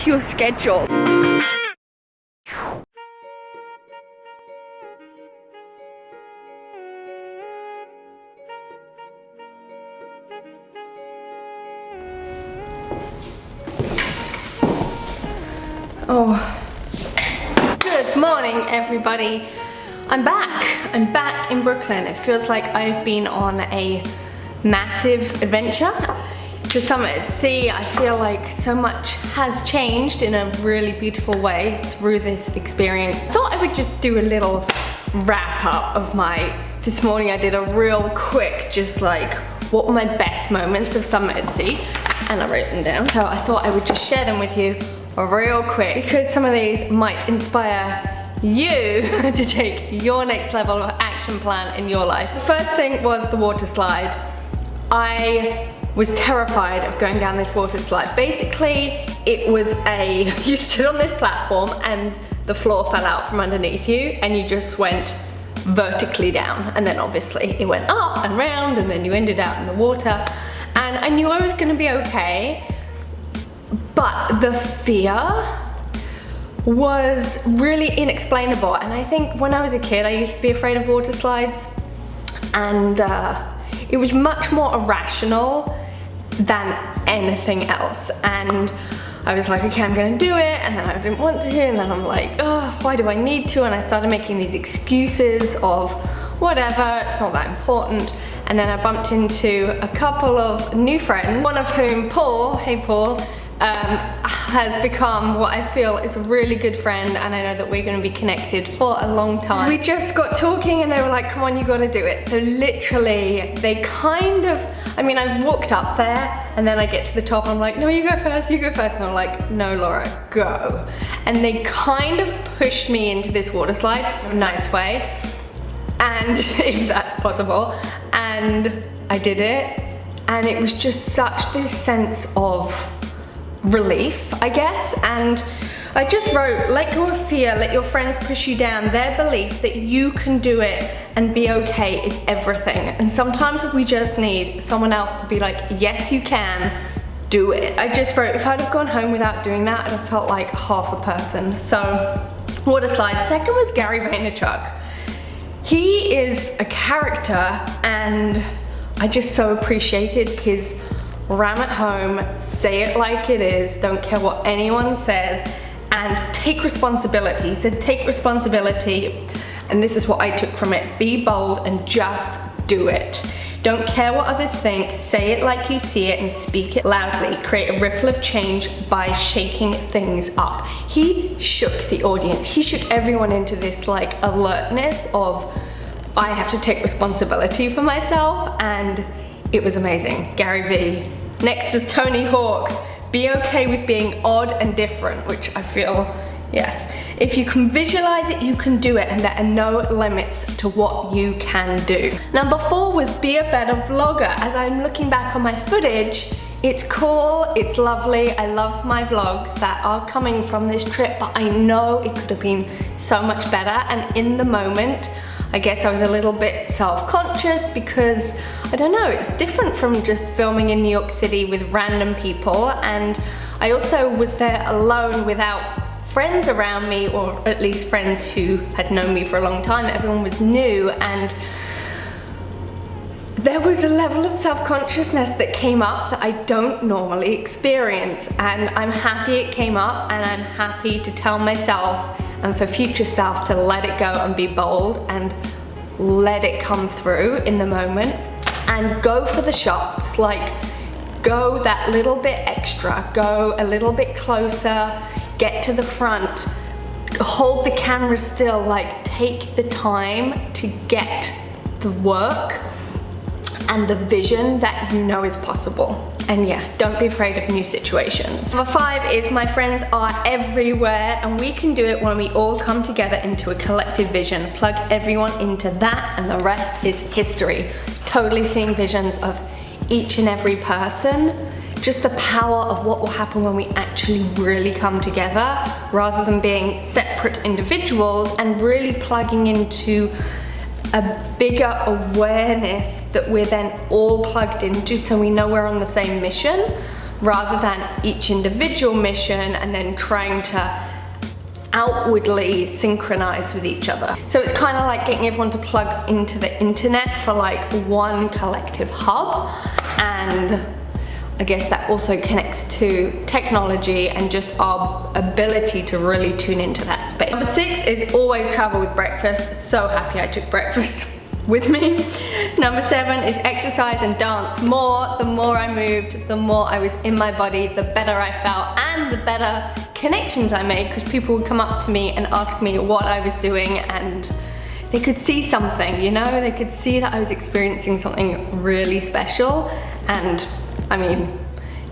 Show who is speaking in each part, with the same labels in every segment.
Speaker 1: to your schedule.
Speaker 2: Oh, good morning everybody. I'm back in Brooklyn. It feels like I've been on a massive adventure to Summit Sea. I feel like so much has changed in a really beautiful way through this experience. Thought I would just do a little wrap up of this morning. I did a real quick, just like, what were my best moments of Summit Sea, and I wrote them down. So I thought I would just share them with you real quick, because some of these might inspire you to take your next level of action plan in your life. The first thing was the water slide. I was terrified of going down this water slide. Basically, it was you stood on this platform and the floor fell out from underneath you and you just went vertically down. And then obviously it went up and round and then you ended out in the water. And I knew I was gonna be okay, but the fear was really inexplainable. And I think when I was a kid, I used to be afraid of water slides, and it was much more irrational than anything else. And I was like, okay, I'm gonna do it, and then I didn't want to, and then I'm like, oh, why do I need to? And I started making these excuses of whatever, it's not that important. And then I bumped into a couple of new friends, one of whom, Paul, hey Paul, has become what I feel is a really good friend, and I know that we're going to be connected for a long time. We just got talking and they were like, come on, you got to do it. So literally they kind of, I mean, I walked up there and then I get to the top, I'm like, no, you go first, you go first. And I'm like, no, Laura, go. And they kind of pushed me into this water slide in a nice way, and if that's possible, and I did it, and it was just such this sense of relief, I guess. And I just wrote, let go of fear, let your friends push you down. Their belief that you can do it and be okay is everything. And sometimes we just need someone else to be like, yes, you can, do it. I just wrote, if I'd have gone home without doing that, I'd have felt like half a person. So, water slide. Second was Gary Vaynerchuk. He is a character, and I just so appreciated his ram at home, say it like it is, don't care what anyone says, and take responsibility. He said, take responsibility, and this is what I took from it: be bold and just do it. Don't care what others think, say it like you see it and speak it loudly. Create a ripple of change by shaking things up. He shook the audience. He shook everyone into this like alertness of, I have to take responsibility for myself, and it was amazing. Gary V. Next was Tony Hawk. Be okay with being odd and different, which I feel, yes. If you can visualize it, you can do it, and there are no limits to what you can do. Number 4 was be a better vlogger. As I'm looking back on my footage, it's cool, it's lovely. I love my vlogs that are coming from this trip, but I know it could have been so much better. And in the moment, I guess I was a little bit self-conscious because, I don't know, it's different from just filming in New York City with random people, and I also was there alone without friends around me, or at least friends who had known me for a long time. Everyone was new, and there was a level of self-consciousness that came up that I don't normally experience, and I'm happy it came up, and I'm happy to tell myself and for future self to let it go and be bold and let it come through in the moment, and go for the shots. Like, go that little bit extra, go a little bit closer, get to the front, hold the camera still, like take the time to get the work and the vision that you know is possible. And yeah, don't be afraid of new situations. Number 5 is my friends are everywhere, and we can do it when we all come together into a collective vision. Plug everyone into that and the rest is history. Totally seeing visions of each and every person. Just the power of what will happen when we actually really come together, rather than being separate individuals, and really plugging into a bigger awareness that we're then all plugged into, so we know we're on the same mission, rather than each individual mission and then trying to outwardly synchronize with each other. So it's kind of like getting everyone to plug into the internet for like one collective hub, and I guess that also connects to technology and just our ability to really tune into that space. Number 6 is always travel with breakfast. So happy I took breakfast with me. Number 7 is exercise and dance more. The more I moved, the more I was in my body, the better I felt and the better connections I made, because people would come up to me and ask me what I was doing, and they could see something, you know, they could see that I was experiencing something really special. And I mean,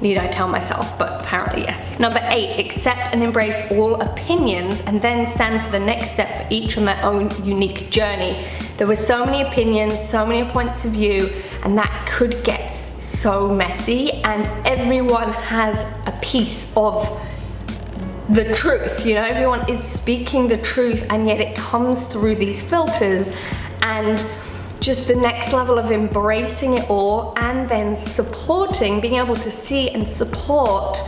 Speaker 2: need I tell myself, but apparently yes. Number 8, accept and embrace all opinions and then stand for the next step for each on their own unique journey. There were so many opinions, so many points of view, and that could get so messy, and everyone has a piece of the truth, you know, everyone is speaking the truth, and yet it comes through these filters. And just the next level of embracing it all and then supporting, being able to see and support,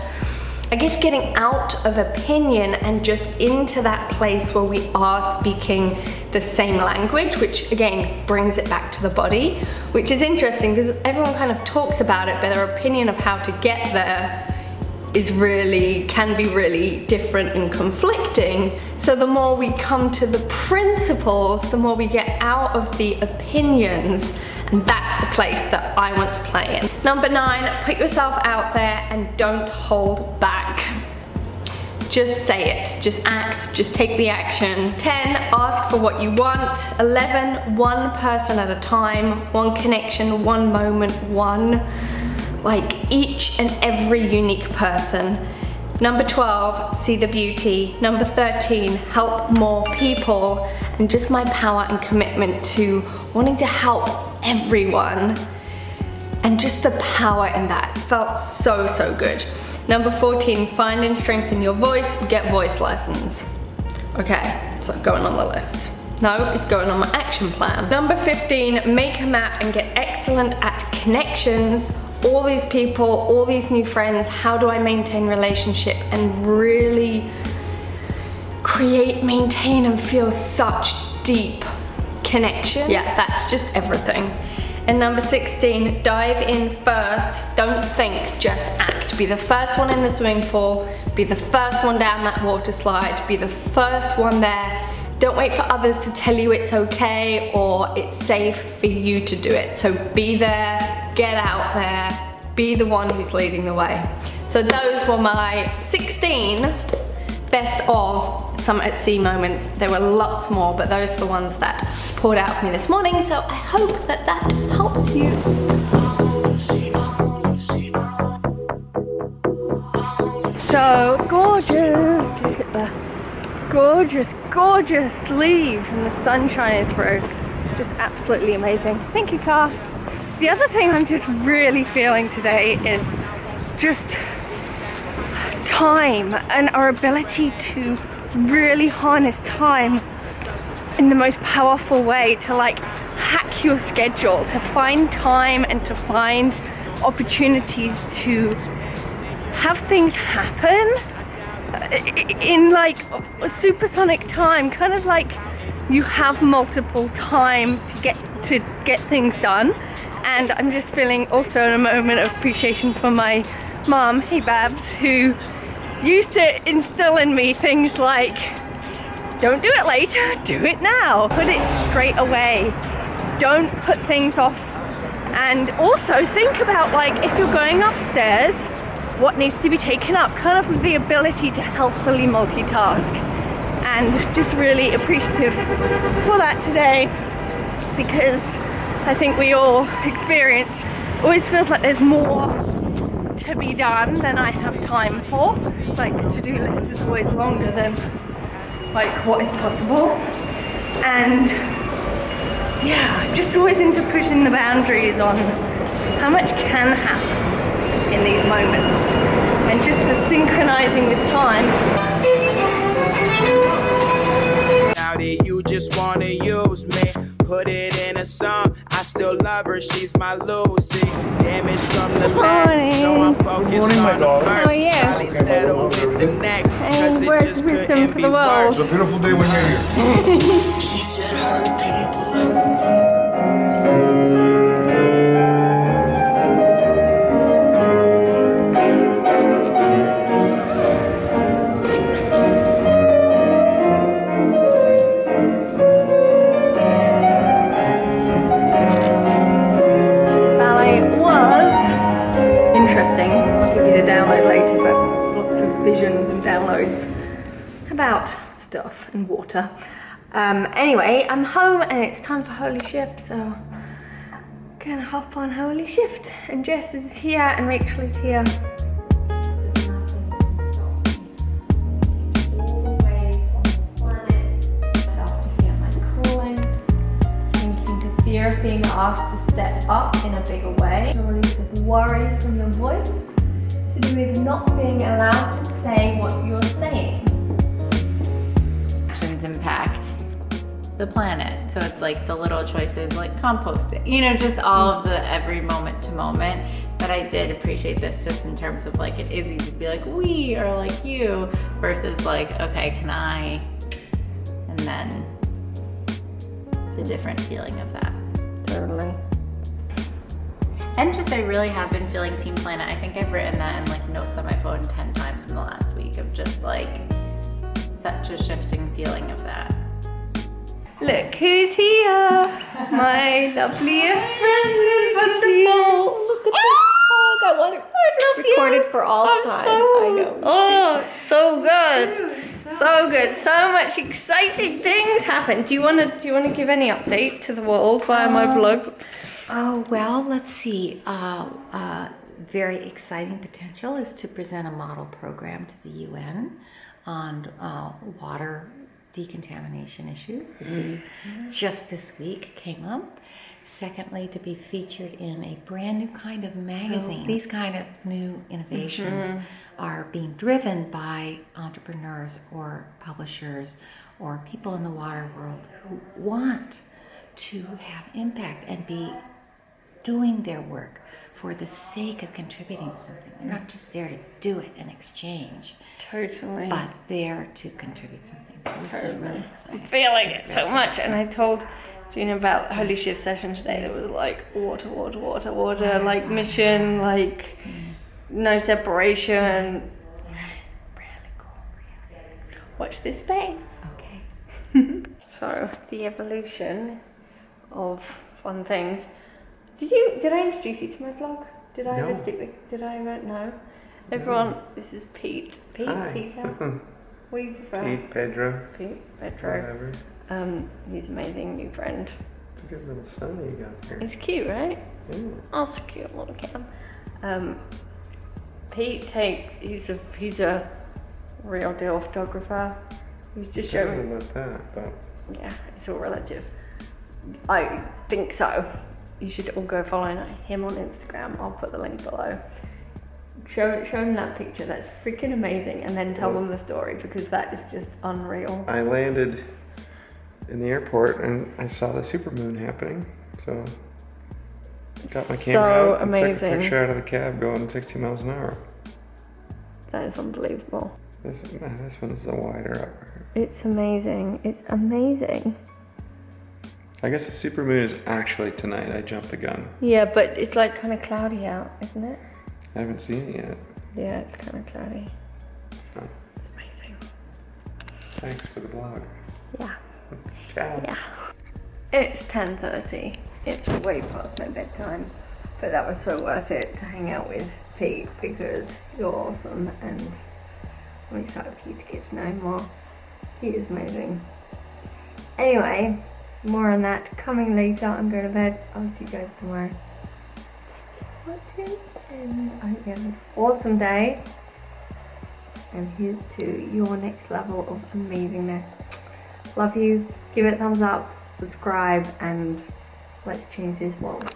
Speaker 2: I guess getting out of opinion and just into that place where we are speaking the same language, which again brings it back to the body, which is interesting because everyone kind of talks about it, but their opinion of how to get there can be really different and conflicting. So the more we come to the principles, the more we get out of the opinions, and that's the place that I want to play in. Number 9, put yourself out there and don't hold back. Just say it, just act, just take the action. 10, ask for what you want. 11, one person at a time, one connection, one moment, like each and every unique person. Number 12, see the beauty. Number 13, help more people. And just my power and commitment to wanting to help everyone. And just the power in that felt so, so good. Number 14, find and strengthen your voice, get voice lessons. Okay, so going on the list. No, it's going on my action plan. Number 15, make a map and get excellent at connections. All these people, all these new friends, how do I maintain relationship and really create, maintain and feel such deep connection? Yeah, that's just everything. And number 16, dive in first. Don't think, just act. Be the first one in the swimming pool, be the first one down that water slide, be the first one there. Don't wait for others to tell you it's okay or it's safe for you to do it. So be there, get out there, be the one who's leading the way. So those were my 16 best of Summit at Sea moments. There were lots more, but those are the ones that poured out for me this morning. So I hope that that helps you. So gorgeous, look at that. Gorgeous, gorgeous leaves and the sun shining through. Just absolutely amazing. Thank you, Car. The other thing I'm just really feeling today is just time and our ability to really harness time in the most powerful way, to like hack your schedule, to find time and to find opportunities to have things happen in like a supersonic time, kind of like you have multiple time to get things done. And I'm just feeling also a moment of appreciation for my mom, hey Babs, who used to instill in me things like, don't do it later, do it now. Put it straight away. Don't put things off. And also think about, like, if you're going upstairs, what needs to be taken up, kind of the ability to healthfully multitask. And just really appreciative for that today, because I think we all experience, always feels like there's more to be done than I have time for. Like the to-do list is always longer than like what is possible. And yeah, just always into pushing the boundaries on how much can happen in these moments, and just the synchronizing with time.
Speaker 1: Now that you just wanna use me, put it in a song. I still love her, she's my Lucy. Damage from the last, so I'm focused on the first.
Speaker 2: How are you?
Speaker 1: Probably settle with the next, cause it
Speaker 2: Where's
Speaker 1: just
Speaker 2: wisdom
Speaker 1: couldn't
Speaker 2: for
Speaker 1: be
Speaker 2: the world?
Speaker 1: worse.
Speaker 3: It's a beautiful day when you're here.
Speaker 1: She said her name.
Speaker 2: Interesting. I'll give you the download later, but lots of visions and downloads about stuff and water. Anyway, I'm home and it's time for Holy Shift, so gonna hop on Holy Shift. And Jess is here and Rachel is here. Always on the planet. Self to hear my calling. Thinking to fear of being asked to step up in a bigger way. Release of worry from your voice. To do with not being allowed to say what you're saying.
Speaker 4: Actions impact the planet. So it's like the little choices like composting, you know, just all of the every moment to moment. But I did appreciate this just in terms of like, it is easy to be like we or like you versus like, okay, can I? And then the different feeling of that.
Speaker 2: Totally.
Speaker 4: And just, I really have been feeling Team Planet. I think I've written that in like notes on my phone 10 times in the last week of just like such a shifting feeling of that.
Speaker 2: Look who's here! My loveliest friend is wonderful! Look at this hug! I want it recorded for all time. I know. Oh, so good! So good. So much exciting things happen. Do you want to give any update to the world via my blog?
Speaker 5: Oh, well, let's see. Very exciting potential is to present a model program to the UN on water decontamination issues. This is just this week came up. Secondly, to be featured in a brand new kind of magazine. These kind of new innovations are being driven by entrepreneurs or publishers or people in the water world who want to have impact and be doing their work for the sake of contributing something. They're not just there to do it and exchange.
Speaker 2: Totally.
Speaker 5: But there to contribute something. So this is really exciting.
Speaker 2: I'm feeling it so much. And I told Gina about Holy Shift session today that was like water, like mission, like no separation.
Speaker 5: Really cool.
Speaker 2: Watch this space.
Speaker 5: Okay.
Speaker 2: So the evolution of fun things. Did I introduce you to my vlog? Did I ever stick? Did I ever? No. Everyone, this is Pete.
Speaker 3: Hi.
Speaker 2: Peter. What do you prefer?
Speaker 3: Pete, Pedro.
Speaker 2: Pete, Pedro.
Speaker 3: Whatever.
Speaker 2: He's an amazing new friend.
Speaker 3: It's a good little son you got there.
Speaker 2: It's cute, right?
Speaker 3: Yeah.
Speaker 2: Oh, it's a cute little cam. Pete he's a real deal photographer. He's just
Speaker 3: I don't
Speaker 2: showing.
Speaker 3: know about that, but
Speaker 2: Yeah, it's all relative. I think so. You should all go follow him on Instagram. I'll put the link below. Show them that picture. That's freaking amazing, and then tell them the story because that is just unreal.
Speaker 3: I landed in the airport and I saw the supermoon happening, so got my camera out and took a picture out of the cab going 60 miles an hour.
Speaker 2: That is unbelievable.
Speaker 3: This one's the wider upper.
Speaker 2: It's amazing. It's amazing.
Speaker 3: I guess the supermoon is actually tonight. I jumped the gun.
Speaker 2: Yeah, but it's like kind of cloudy out, isn't it?
Speaker 3: I haven't seen it yet.
Speaker 2: Yeah, it's kind of cloudy.
Speaker 3: So
Speaker 2: It's amazing.
Speaker 3: thanks for the blog.
Speaker 2: Yeah.
Speaker 3: Ciao.
Speaker 2: Yeah. It's 10:30. It's way past my bedtime. But that was so worth it to hang out with Pete because you're awesome and I'm excited for you to get to know him more. He is amazing. Anyway, more on that coming later. I'm going to bed. I'll see you guys tomorrow. Thank you for watching and I hope you have an awesome day. And here's to your next level of amazingness. Love you. Give it a thumbs up, subscribe, and let's change this world.